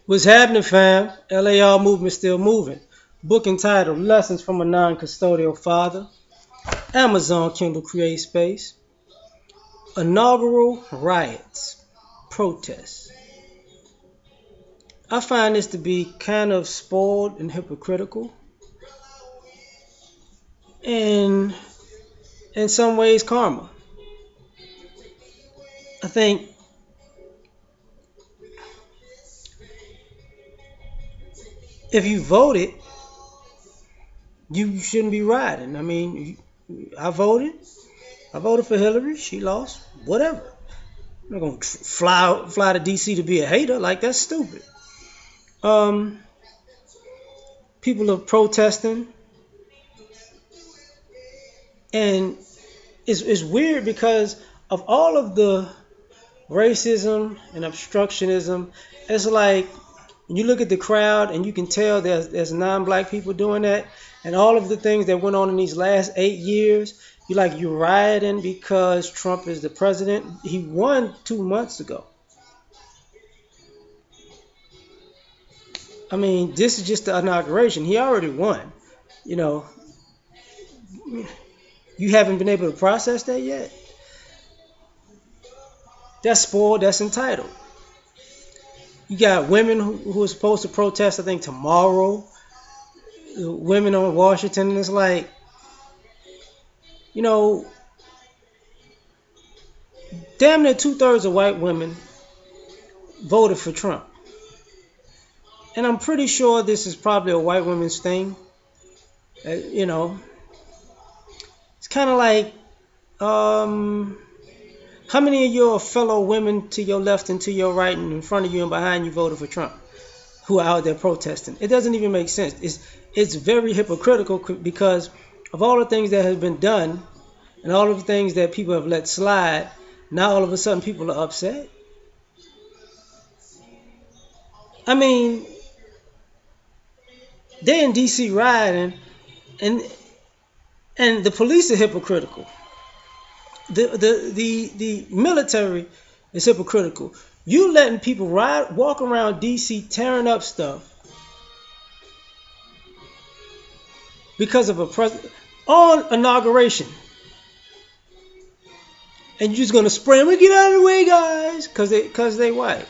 What's happening, fam? L.A.R movement still moving. Book entitled Lessons from a Non-Custodial Father. Amazon Kindle Create Space. Inaugural riots. Protests. I find this to be kind of spoiled and hypocritical. And in some ways, karma. I think if you voted, you shouldn't be rioting. I mean, I voted. I voted for Hillary. She lost. Whatever. I'm not gonna fly to DC to be a hater. Like, that's stupid. Um, People are protesting, and it's weird because of all of the racism and obstructionism. It's like when you look at the crowd and you can tell there's non-black people doing that, and all of the things that went on in these last 8 years. You're rioting because Trump is the president. He won 2 months ago. I mean, this is just the inauguration. He already won. You know, you haven't been able to process that yet. That's spoiled. That's entitled. You got women who are supposed to protest, I think, tomorrow. Women on Washington, and it's like, damn near 2/3 of white women voted for Trump. And I'm pretty sure this is probably a white woman's thing. It's kind of like, how many of your fellow women to your left and to your right and in front of you and behind you voted for Trump who are out there protesting? It doesn't even make sense. It's very hypocritical because of all the things that have been done and all of the things that people have let slide. Now all of a sudden people are upset. I mean, they're in DC rioting, and the police are hypocritical. The military is hypocritical. You letting people walk around DC tearing up stuff because of a president on inauguration, and you're just gonna spray them and get out of the way, guys, because they white.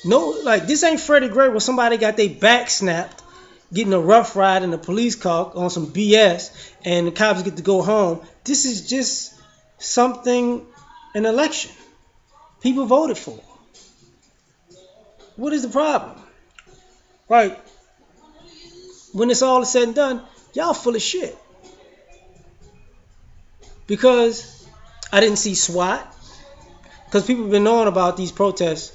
No, like, this ain't Freddie Gray where somebody got their back snapped, getting a rough ride in a police car on some BS, and the cops get to go home. This is just an election. People voted for. What is the problem? Right? When it's all said and done, y'all full of shit. Because I didn't see SWAT. Because people have been knowing about these protests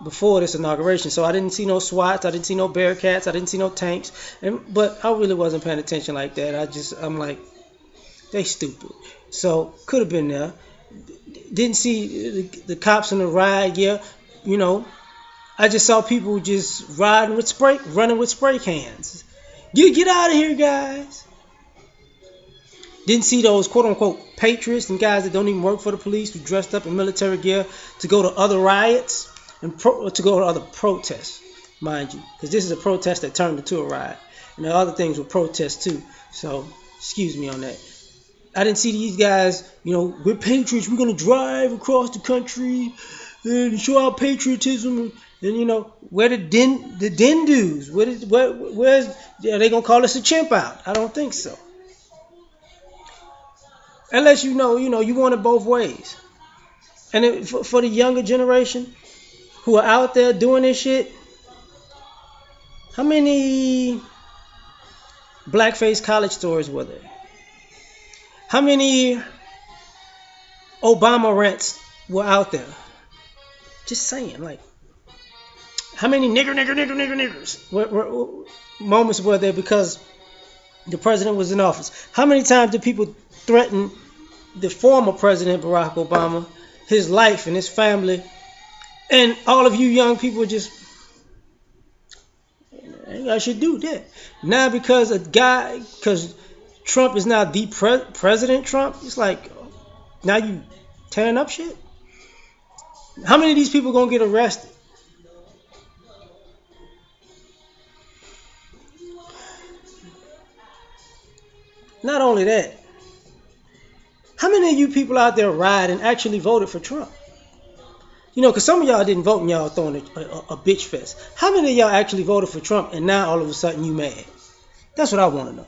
before this inauguration, so I didn't see no SWATs, I didn't see no Bearcats, I didn't see no tanks, but I really wasn't paying attention like that. I'm like, they stupid. So could have been there. Didn't see the cops in the riot. Yeah, I just saw people just running with spray cans. Get out of here, guys. Didn't see those quote unquote patriots and guys that don't even work for the police who dressed up in military gear to go to other riots. And to go to other protests, mind you, because this is a protest that turned into a riot, and the other things were protests too. So excuse me on that. I didn't see these guys. We're patriots. We're gonna drive across the country and show our patriotism. And where the den dudes? Where's are they gonna call us a chimp out? I don't think so. Unless you want it both ways. And for the younger generation who are out there doing this shit, how many blackface college stories were there? How many Obama rants were out there? Just saying, like, how many niggers moments were there because the president was in office? How many times did people threaten the former president, Barack Obama, his life and his family? And all of you young people just, I should do that. Now because Trump is now the President Trump, it's like, now you tearing up shit? How many of these people going to get arrested? Not only that, how many of you people out there ride and actually voted for Trump? Because some of y'all didn't vote and y'all throwing a bitch fest. How many of y'all actually voted for Trump and now all of a sudden you mad? That's what I want to know.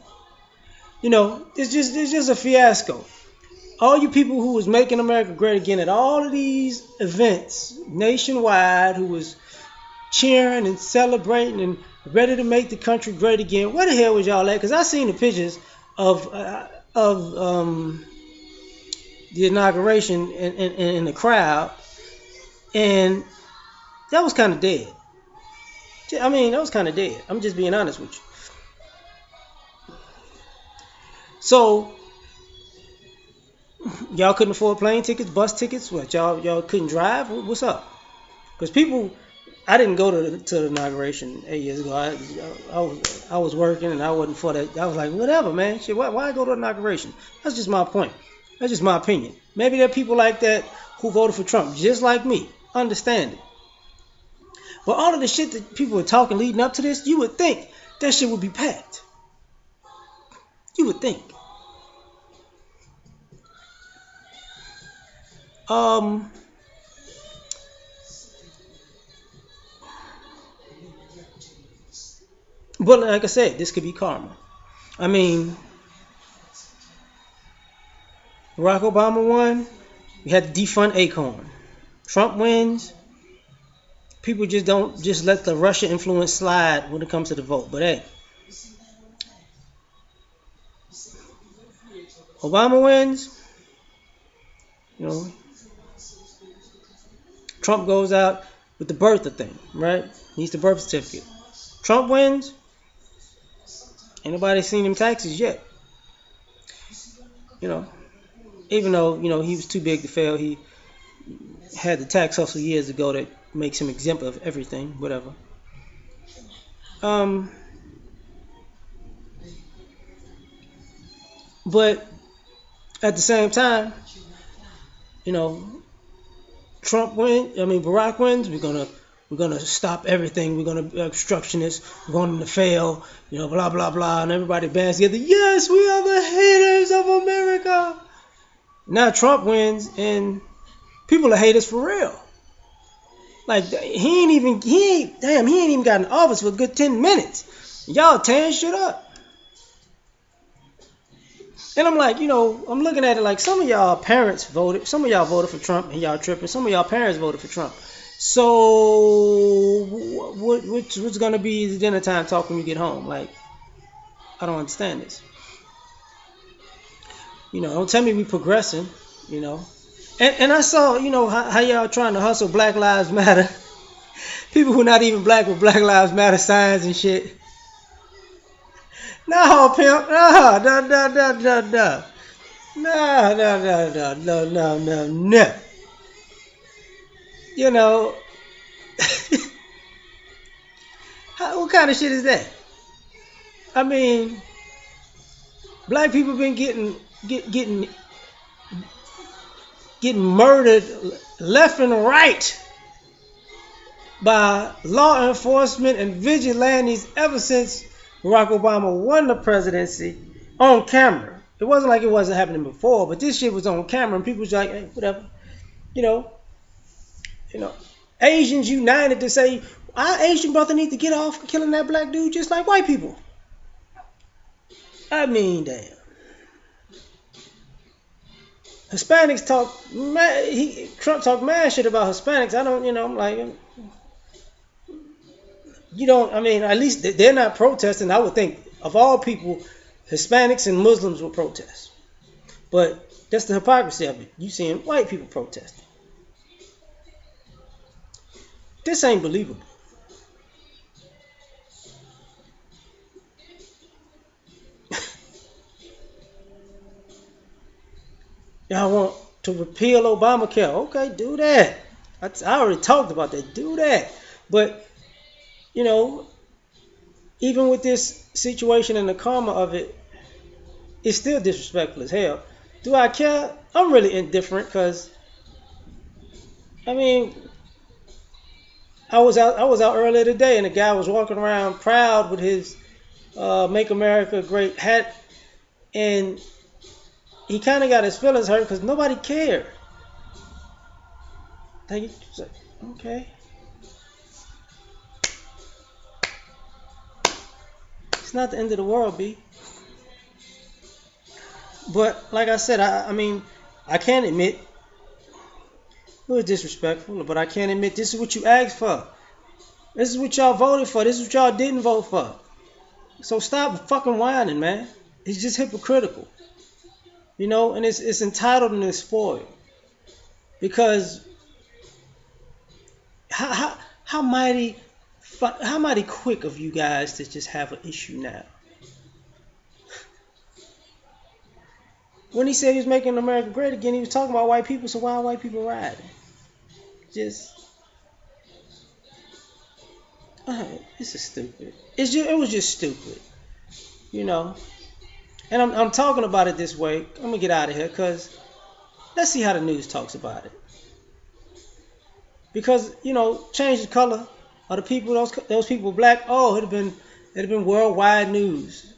It's just a fiasco. All you people who was making America great again at all of these events nationwide, who was cheering and celebrating and ready to make the country great again, where the hell was y'all at? Because I seen the pictures of the inauguration in the crowd, and that was kind of dead. I mean, that was kind of dead. I'm just being honest with you. So y'all couldn't afford plane tickets, bus tickets. What, y'all couldn't drive? What's up? Because people, I didn't go to the inauguration 8 years ago. I was working and I wasn't for that. I was like, whatever, man. Shit, why go to the inauguration? That's just my point. That's just my opinion. Maybe there are people like that who voted for Trump, just like me. Understand it. But all of the shit that people were talking leading up to this, you would think that shit would be packed. You would think. But like I said, this could be karma. I mean, Barack Obama won. We had to defund Acorn. Trump wins. People just don't let the Russia influence slide when it comes to the vote. But hey, Obama wins. Trump goes out with the birther thing, right? Needs the birth certificate. Trump wins. Ain't nobody seen them taxes yet. Even though, he was too big to fail, he had the tax hustle years ago that makes him exempt of everything, whatever. But at the same time, Barack wins, we're gonna stop everything, we're gonna be obstructionists, we're going to fail, blah blah blah, and everybody bands together. Yes, we are the haters of America. Now Trump wins, and people are haters for real. Like he ain't even got in office for a good 10 minutes. Y'all tearing shit up. And I'm like, I'm looking at it like some of y'all parents voted, some of y'all voted for Trump and y'all tripping, some of y'all parents voted for Trump. So what's gonna be the dinner time talk when you get home? Like, I don't understand this. Don't tell me we progressing, And I saw, how y'all trying to hustle Black Lives Matter. People who not even black with Black Lives Matter signs and shit. No, pimp. No. No. What kind of shit is that? I mean, black people been getting murdered left and right by law enforcement and vigilantes ever since Barack Obama won the presidency on camera. It wasn't like it wasn't happening before, but this shit was on camera and people was like, hey, whatever. Asians united to say, our Asian brother need to get off killing that black dude just like white people. I mean, damn. Hispanics talk mad. Trump talked mad shit about Hispanics. I don't, I'm like, at least they're not protesting. I would think of all people, Hispanics and Muslims will protest. But that's the hypocrisy of it. You seeing white people protesting. This ain't believable. Y'all want to repeal Obamacare? Okay, do that. I already talked about that. Do that. But, even with this situation and the karma of it, it's still disrespectful as hell. Do I care? I'm really indifferent because, I was out earlier today and a guy was walking around proud with his Make America Great hat And he kind of got his feelings hurt because nobody cared. Like, okay, it's not the end of the world, B. But like I said, I mean, I can't admit it was disrespectful, but I can't admit this is what you asked for. This is what y'all voted for. This is what y'all didn't vote for. So stop fucking whining, man. It's just hypocritical, you know, and it's entitled and it's spoiled. Because how mighty quick of you guys to just have an issue now. When he said he was making America great again, he was talking about white people. So why are white people riding? Just, this is stupid. It was just stupid, you know. And I'm talking about it this way. I'm gonna get out of here because let's see how the news talks about it. Because change the color of the people. Those people black. Oh, it'd have been worldwide news.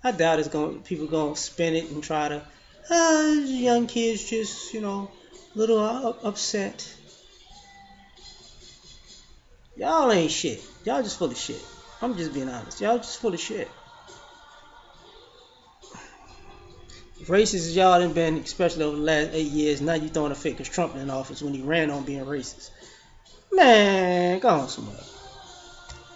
I doubt people gonna spin it and try to. Young kids just a little upset. Y'all ain't shit. Y'all just full of shit. I'm just being honest. Y'all just full of shit. Racist as y'all done been, especially over the last 8 years, now you throwing a fit because Trump in office when he ran on being racist. Man, go on somewhere.